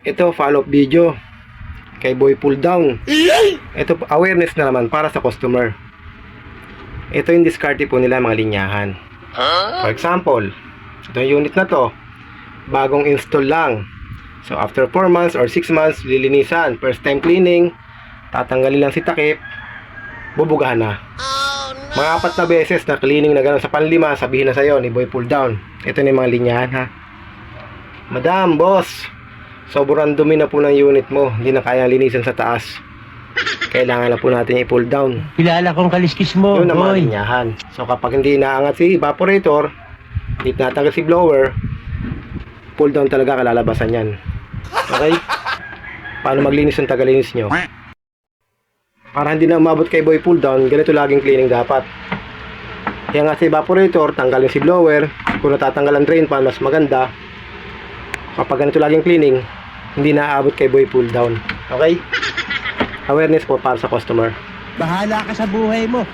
Ito, follow-up video kay Boy Pull Down. Ito, awareness na naman para sa customer. Ito yung diskarte po nila mga linyahan. For example, ito yung unit na to, bagong install lang. So after 4 months or 6 months, lilinisan. First time cleaning, tatanggalin lang si takip, bubugahan na. Mga 4 na beses na cleaning na gano'n, sa panlima, sabihin na sa'yo ni Boy Pull Down. Ito na yung mga linyahan ha. Madam, boss, sobrang dumi na po ng unit mo, hindi na kaya linisan sa taas. Kailangan na po natin i-pull down. Kilala kong kaliskis mo, Yun ang mga boy. linyahan. So kapag hindi naangat si evaporator, hindi natanggal si blower, pull down talaga kalalabasan yan. Okay? Paano maglinis ang tagalinis nyo? Para hindi na umabot kay Boy Pull Down, ganito laging cleaning dapat. Kaya nga si evaporator, tanggalin si blower. Kung natatanggal ang drain pan, mas maganda. Kapag ganito laging cleaning, hindi na aabot kay Boy Pull Down. Okay? Awareness po para sa customer. Bahala ka sa buhay mo.